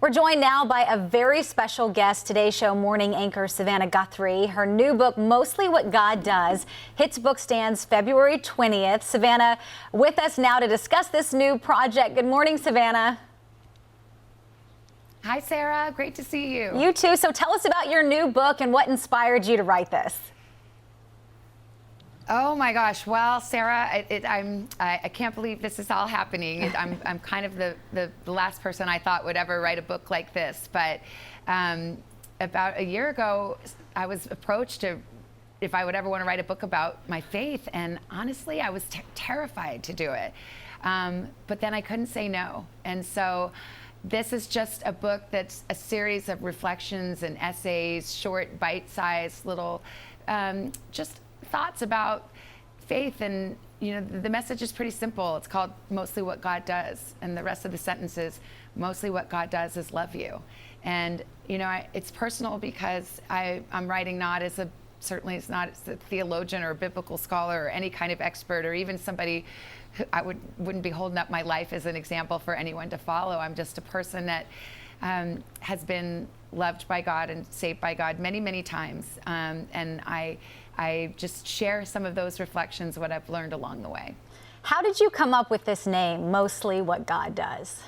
We're joined now by a very special guest, Today's Show morning anchor Savannah Guthrie. Her new book, Mostly What God Does, hits bookstands February 20th. Savannah with us now to discuss this new project. Good morning, Savannah. Hi, Sarah. Great to see you. You too. So tell us about your new book and what inspired you to write this. Oh my gosh. Well, Sarah, I can't believe this is all happening. I'm kind of the last person I thought would ever write a book like this. But about a year ago, I was approached if I would ever want to write a book about my faith. And honestly, I was terrified to do it. But then I couldn't say no. And so this is just a book that's a series of reflections and essays, short, bite-sized little, just thoughts about faith. And the message is pretty simple. It's called Mostly What God Does, and the rest of the sentence is mostly what God does is love you. And it's personal because I'm writing not as certainly it's not as a theologian or a biblical scholar or any kind of expert or even somebody who wouldn't be holding up my life as an example for anyone to follow. I'm just a person that has been loved by God and saved by God many, many times. And I just share some of those reflections, what I've learned along the way. How did you come up with this name, Mostly What God Does?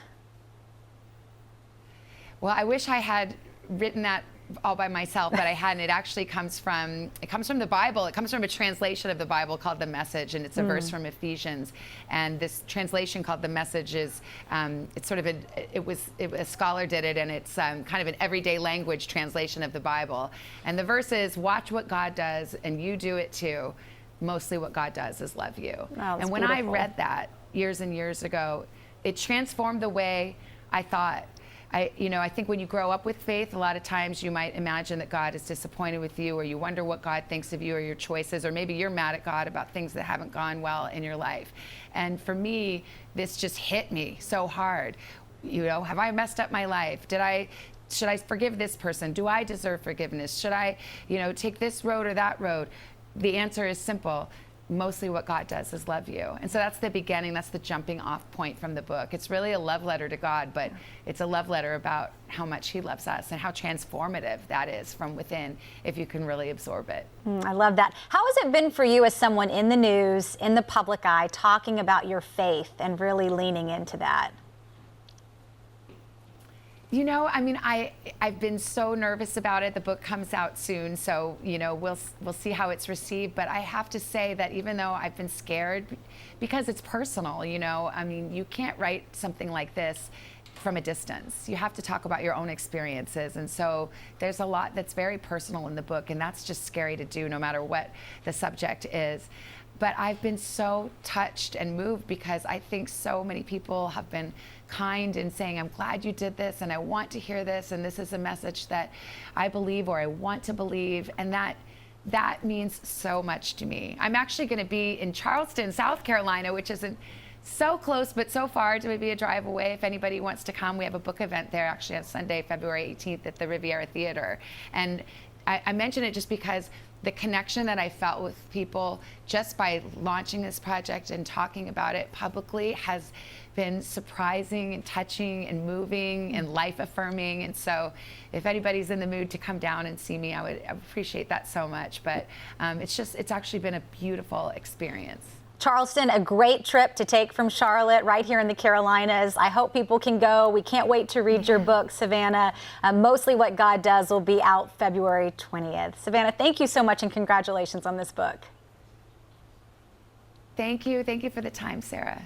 Well, I wish I had written that all by myself, but I hadn't. It actually comes from the Bible. It comes from a translation of the Bible called The Message, and it's a verse from Ephesians. And this translation called The Message is, it's sort of a scholar did it, and it's kind of an everyday language translation of the Bible. And the verse is, watch what God does, and you do it too. Mostly what God does is love you. Oh, and when I read that years and years ago, it transformed the way I thought. I think when you grow up with faith, a lot of times you might imagine that God is disappointed with you, or you wonder what God thinks of you or your choices, or maybe you're mad at God about things that haven't gone well in your life. And for me, this just hit me so hard. Have I messed up my life? Should I forgive this person? Do I deserve forgiveness? Should I, take this road or that road? The answer is simple. Mostly what God does is love you. And so that's the beginning, that's the jumping off point from the book. It's really a love letter to God, but it's a love letter about how much he loves us and how transformative that is from within if you can really absorb it. I love that. How has it been for you as someone in the news, in the public eye, talking about your faith and really leaning into that? I've been so nervous about it. The book comes out soon, so we'll see how it's received. But I have to say that even though I've been scared, because it's personal, you can't write something like this from a distance. You have to talk about your own experiences, and so there's a lot that's very personal in the book, and that's just scary to do, no matter what the subject is. But I've been so touched and moved because I think so many people have been kind in saying, I'm glad you did this, and I want to hear this, and this is a message that I believe or I want to believe, and that means so much to me. I'm actually going to be in Charleston, South Carolina, which isn't so close but so far to maybe a drive away. If anybody wants to come, we have a book event there actually on Sunday, February 18th at the Riviera Theater. And I mention it just because the connection that I felt with people just by launching this project and talking about it publicly has been surprising and touching and moving and life-affirming. And so if anybody's in the mood to come down and see me, I would appreciate that so much. But it's actually been a beautiful experience. Charleston, a great trip to take from Charlotte, right here in the Carolinas. I hope people can go. We can't wait to read your book, Savannah. Mostly What God Does will be out February 20th. Savannah, thank you so much, and congratulations on this book. Thank you. Thank you for the time, Sarah.